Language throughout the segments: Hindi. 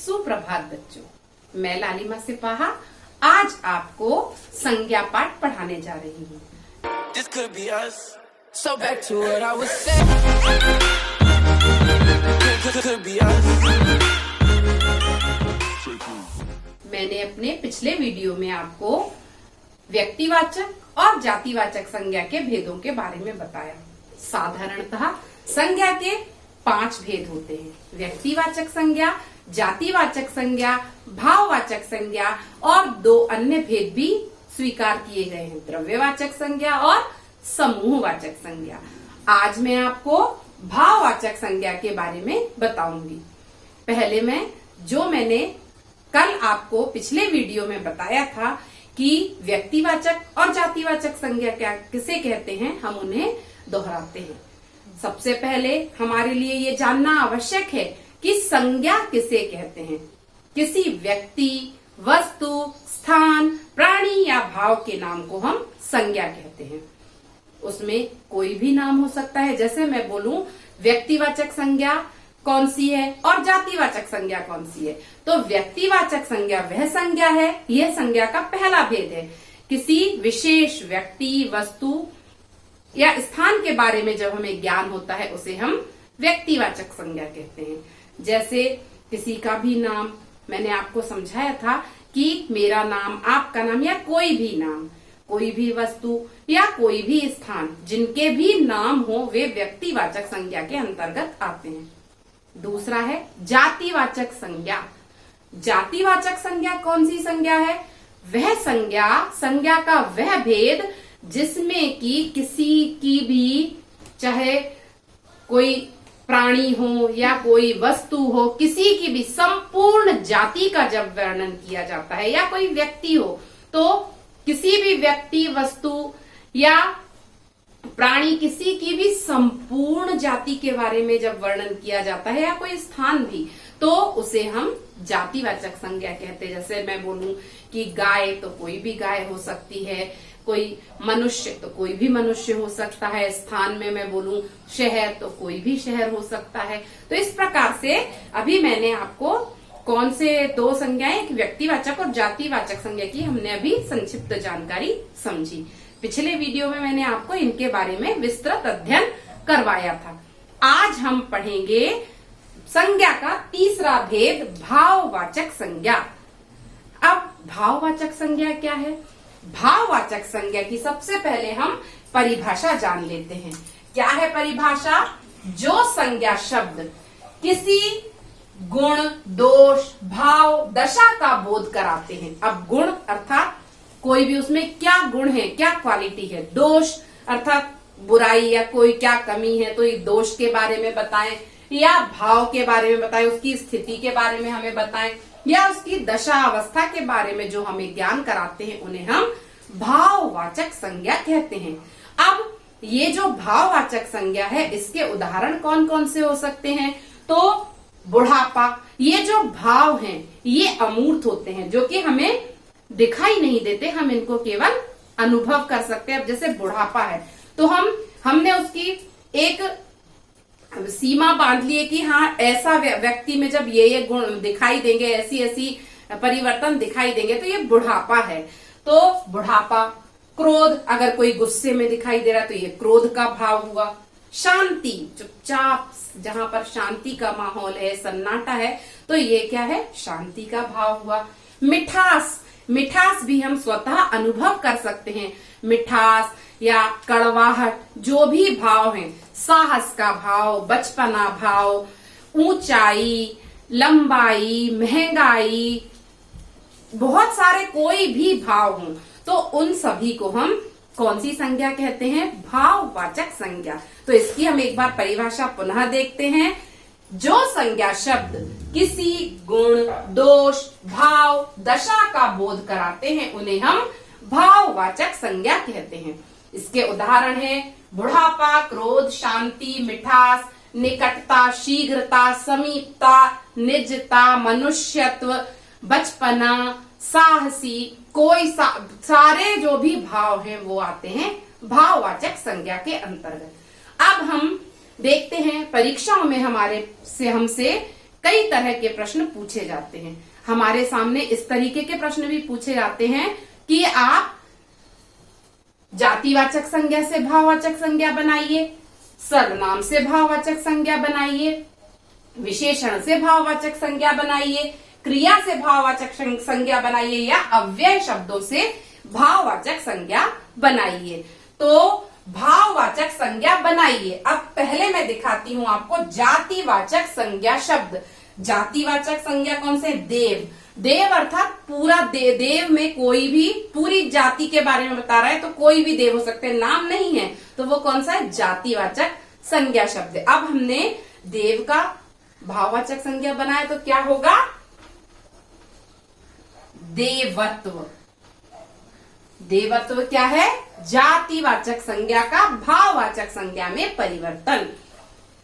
सुप्रभात बच्चों, मैं लालिमा सिपाहा आज आपको संज्ञा पाठ पढ़ाने जा रही हूँ। This could be us. So back to what I was saying. Could be us. मैंने अपने पिछले वीडियो में आपको व्यक्तिवाचक और जातिवाचक संज्ञा के भेदों के बारे में बताया। साधारणतः संज्ञा के 5 भेद होते हैं: व्यक्तिवाचक संज्ञा, जातिवाचक संज्ञा, भाववाचक संज्ञा और 2 अन्य भेद भी स्वीकार किए गए हैं: द्रव्यवाचक संज्ञा और समूहवाचक संज्ञा। आज मैं आपको भाववाचक संज्ञा के बारे में बताऊंगी। पहले मैंने कल आपको पिछले वीडियो में बताया था कि व्यक्तिवाचक और जातिवाचक संज्ञा क्या किसे कहते हैं, हम उन्हें दोहराते हैं। सबसे पहले हमारे लिए ये जानना आवश्यक है कि संज्ञा किसे कहते हैं। किसी व्यक्ति, वस्तु, स्थान, प्राणी या भाव के नाम को हम संज्ञा कहते हैं। उसमें कोई भी नाम हो सकता है। जैसे मैं बोलूं व्यक्तिवाचक संज्ञा कौन सी है और जातिवाचक संज्ञा कौन सी है, तो व्यक्तिवाचक संज्ञा वह संज्ञा है, यह संज्ञा का पहला भेद है। किसी विशेष व्यक्ति, वस्तु या स्थान के बारे में जब हमें ज्ञान होता है उसे हम व्यक्तिवाचक संज्ञा कहते हैं। जैसे किसी का भी नाम, मैंने आपको समझाया था कि मेरा नाम, आपका नाम या कोई भी नाम, कोई भी वस्तु या कोई भी स्थान, जिनके भी नाम हो वे व्यक्तिवाचक संज्ञा के अंतर्गत आते हैं। दूसरा है जातिवाचक संज्ञा। जातिवाचक संज्ञा कौन सी संज्ञा है? वह संज्ञा का वह भेद जिसमें कि किसी की भी, चाहे कोई प्राणी हो या कोई वस्तु हो, किसी की भी संपूर्ण जाति का जब वर्णन किया जाता है, या कोई व्यक्ति हो तो किसी भी व्यक्ति, वस्तु या प्राणी, किसी की भी संपूर्ण जाति के बारे में जब वर्णन किया जाता है, या कोई स्थान भी, तो उसे हम जातिवाचक संज्ञा कहते हैं। जैसे मैं बोलूं कि गाय, तो कोई भी गाय हो सकती है, कोई मनुष्य तो कोई भी मनुष्य हो सकता है, स्थान में मैं बोलूं शहर तो कोई भी शहर हो सकता है। तो इस प्रकार से अभी मैंने आपको कौन से 2 संज्ञाएं, एक व्यक्तिवाचक और जातिवाचक संज्ञा की हमने अभी संक्षिप्त जानकारी समझी। पिछले वीडियो में मैंने आपको इनके बारे में विस्तृत अध्ययन करवाया था। आज हम पढ़ेंगे संज्ञा का तीसरा भेद, भाववाचक संज्ञा। अब भाववाचक संज्ञा क्या है? भाववाचक संज्ञा की सबसे पहले हम परिभाषा जान लेते हैं। क्या है परिभाषा? जो संज्ञा शब्द किसी गुण, दोष, भाव, दशा का बोध कराते हैं। अब गुण अर्थात कोई भी उसमें क्या गुण है, क्या क्वालिटी है। दोष अर्थात बुराई या कोई क्या कमी है, तो ये दोष के बारे में बताएं, या भाव के बारे में बताएं, उसकी स्थिति के बारे में हमें बताएं, या उसकी दशा अवस्था के बारे में जो हमें ज्ञान कराते हैं, उन्हें हम भाववाचक संज्ञा कहते हैं। अब ये जो भाववाचक संज्ञा है, इसके उदाहरण कौन कौन से हो सकते हैं? तो बुढ़ापा, ये जो भाव हैं ये अमूर्त होते हैं, जो कि हमें दिखाई नहीं देते, हम इनको केवल अनुभव कर सकते हैं। अब जैसे बुढ़ापा है तो हमने उसकी एक सीमा बांध ली है कि हाँ, ऐसा व्यक्ति में जब ये गुण दिखाई देंगे, ऐसी ऐसी परिवर्तन दिखाई देंगे, तो ये बुढ़ापा है। तो बुढ़ापा। क्रोध, अगर कोई गुस्से में दिखाई दे रहा है तो ये क्रोध का भाव हुआ। शांति, चुपचाप, जहां पर शांति का माहौल है, सन्नाटा है, तो ये क्या है? शांति का भाव हुआ। मिठास, मिठास भी हम स्वतः अनुभव कर सकते हैं। मिठास या कड़वाहट, जो भी भाव हैं, साहस का भाव, बचपना भाव, ऊंचाई, लंबाई, महंगाई, बहुत सारे कोई भी भाव हों, तो उन सभी को हम कौन सी संज्ञा कहते हैं? भाववाचक संज्ञा। तो इसकी हम एक बार परिभाषा पुनः देखते हैं। जो संज्ञा शब्द किसी गुण, दोष, भाव, दशा का बोध कराते हैं, उन्हें हम भाववाचक संज्ञा कहते हैं। इसके उदाहरण है बुढ़ापा, क्रोध, शांति, मिठास, निकटता, शीघ्रता, समीपता, निजता, मनुष्यत्व, बचपना, साहसी, कोई सारे जो भी भाव हैं वो आते हैं भाववाचक संज्ञा के अंतर्गत। अब हम देखते हैं परीक्षाओं में हमसे कई तरह के प्रश्न पूछे जाते हैं। हमारे सामने इस तरीके के प्रश्न भी पूछे जाते हैं कि आप जातिवाचक संज्ञा से भाववाचक संज्ञा बनाइए, सर्वनाम से भाववाचक संज्ञा बनाइए, विशेषण से भाववाचक संज्ञा बनाइए, क्रिया से भाववाचक संज्ञा बनाइए या अव्यय शब्दों से भाववाचक संज्ञा बनाइए। तो भाववाचक संज्ञा बनाइए। अब पहले मैं दिखाती हूं आपको जातिवाचक संज्ञा शब्द। जातिवाचक संज्ञा कौन से? देव। देव अर्थात पूरा देव में कोई भी पूरी जाति के बारे में बता रहा है, तो कोई भी देव हो सकते हैं, नाम नहीं है, तो वो कौन सा है? जातिवाचक संज्ञा शब्द। अब हमने देव का भाववाचक संज्ञा बनाया तो क्या होगा? देवत्व। देवत्व क्या है? जातिवाचक संज्ञा का भाववाचक संज्ञा में परिवर्तन।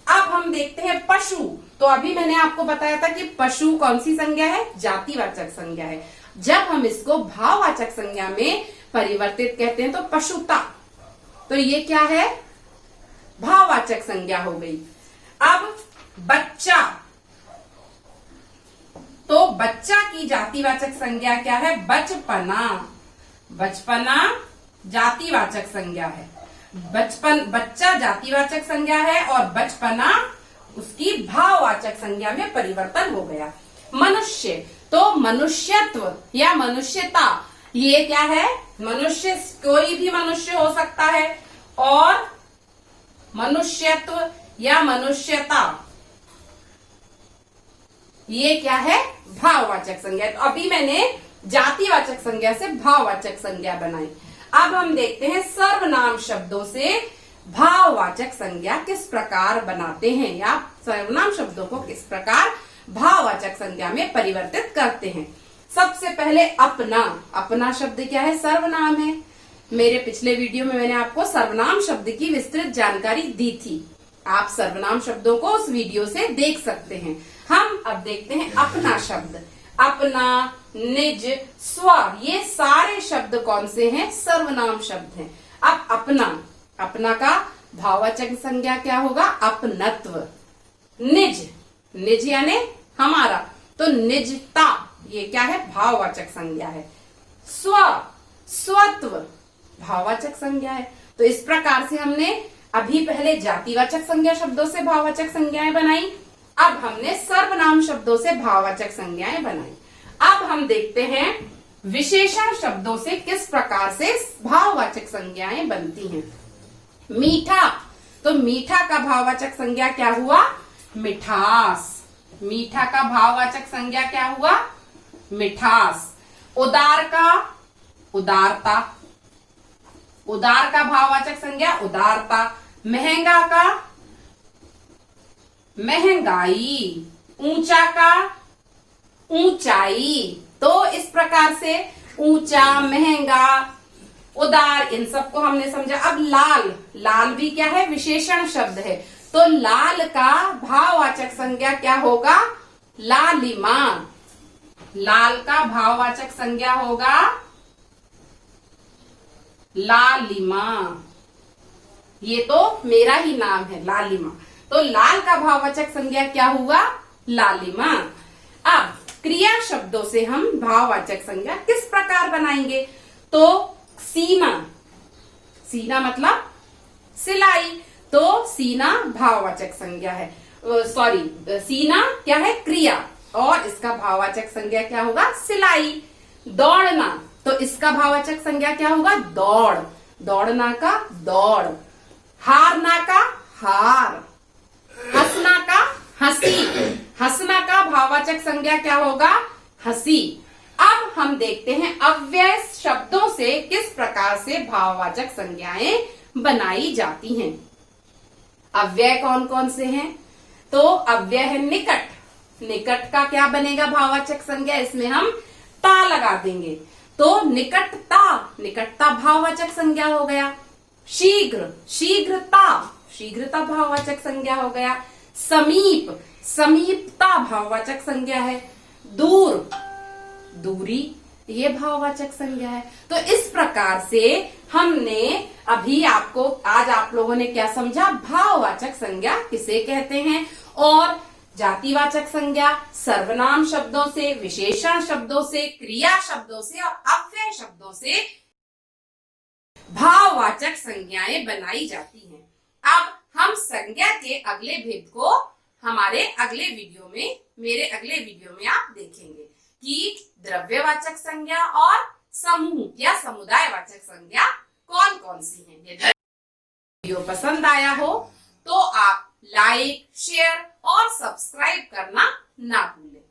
अब हम देखते हैं पशु। तो अभी मैंने आपको बताया था कि पशु कौन सी संज्ञा है? जातिवाचक संज्ञा है। जब हम इसको भाववाचक संज्ञा में परिवर्तित कहते हैं तो पशुता, तो ये क्या है? भाववाचक संज्ञा हो गई। अब बच्चा, तो बच्चा की जातिवाचक संज्ञा क्या है? बचपना। बचपना जातिवाचक संज्ञा है। बच्चा जातिवाचक संज्ञा है और बचपना उसकी भाववाचक संज्ञा में परिवर्तन हो गया। मनुष्य, तो मनुष्यत्व या मनुष्यता, ये क्या है? मनुष्य, कोई भी मनुष्य हो सकता है, और मनुष्यत्व या मनुष्यता, ये क्या है? भाववाचक संज्ञा। तो अभी मैंने जातिवाचक संज्ञा से भाववाचक संज्ञा बनाई। अब हम देखते हैं सर्वनाम शब्दों से भाववाचक संज्ञा किस प्रकार बनाते हैं, या सर्वनाम शब्दों को किस प्रकार भाववाचक संज्ञा में परिवर्तित करते हैं। सबसे पहले अपना। अपना शब्द क्या है? सर्वनाम है। मेरे पिछले वीडियो में मैंने आपको सर्वनाम शब्द की विस्तृत जानकारी दी थी। आप सर्वनाम शब्दों को उस वीडियो से देख सकते हैं। हम अब देखते हैं अपना शब्द। अपना, निज, स्व, ये सारे शब्द कौन से हैं? सर्वनाम शब्द हैं। अब अपना, अपना का भाववाचक संज्ञा क्या होगा? अपनत्व। निज, निज यानी हमारा, तो निजता, ये क्या है? भाववाचक संज्ञा है। स्व, स्वत्व, भाववाचक संज्ञा है। तो इस प्रकार से हमने अभी पहले जातिवाचक संज्ञा शब्दों से भाववाचक संज्ञाएं बनाई, अब हमने सर्वनाम शब्दों से भाववाचक संज्ञाएं बनाई। अब हम देखते हैं विशेषण शब्दों से किस प्रकार से भाववाचक संज्ञाएं बनती हैं। मीठा, तो मीठा का भाववाचक संज्ञा क्या हुआ? मिठास। मीठा का भाववाचक संज्ञा क्या हुआ? मिठास। उदार का उदारता। उदार का भाववाचक संज्ञा उदारता। महंगा का महंगाई। ऊंचा का ऊंचाई। तो इस प्रकार से ऊंचा, महंगा, उदार, इन सबको हमने समझा। अब लाल, लाल भी क्या है? विशेषण शब्द है। तो लाल का भाववाचक संज्ञा क्या होगा? लालिमा। लाल का भाववाचक संज्ञा होगा लालिमा। ये तो मेरा ही नाम है, लालिमा। तो लाल का भाववाचक संज्ञा क्या हुआ? लालिमा। अब क्रिया शब्दों से हम भाववाचक संज्ञा किस प्रकार बनाएंगे? तो सीना, सीना मतलब सिलाई, तो सीना भाववाचक संज्ञा है। सॉरी, सीना क्या है? क्रिया, और इसका भाववाचक संज्ञा क्या होगा? सिलाई। दौड़ना, तो इसका भाववाचक संज्ञा क्या होगा? दौड़। दौड़ना का दौड़। हारना का हार। हंसना का हंसी। हंसना का भाववाचक संज्ञा क्या होगा? हंसी। अब हम देखते हैं अव्यय शब्दों से किस प्रकार से भाववाचक संज्ञाएं बनाई जाती हैं। अव्यय कौन कौन से हैं? तो अव्यय है निकट। निकट का क्या बनेगा भाववाचक संज्ञा? इसमें हम ता लगा देंगे, तो निकटता। निकटता भाववाचक संज्ञा हो गया। शीघ्र, शीघ्रता। शीघ्रता भाववाचक संज्ञा हो गया। समीप, समीपता भाववाचक संज्ञा है। दूर, दूरी, ये भाववाचक संज्ञा है। तो इस प्रकार से हमने अभी आपको, आज आप लोगों ने क्या समझा? भाववाचक संज्ञा किसे कहते हैं और जातिवाचक संज्ञा सर्वनाम शब्दों से, विशेषण शब्दों से, क्रिया शब्दों से और अव्यय शब्दों से भाववाचक संज्ञाएं बनाई जाती हैं। अब हम संज्ञा के अगले भेद को हमारे अगले वीडियो में, मेरे अगले वीडियो में आप देखेंगे कि द्रव्यवाचक संज्ञा और समूह या समुदायवाचक संज्ञा कौन कौन सी हैं। यदि वीडियो पसंद आया हो तो आप लाइक, शेयर और सब्सक्राइब करना ना भूलें।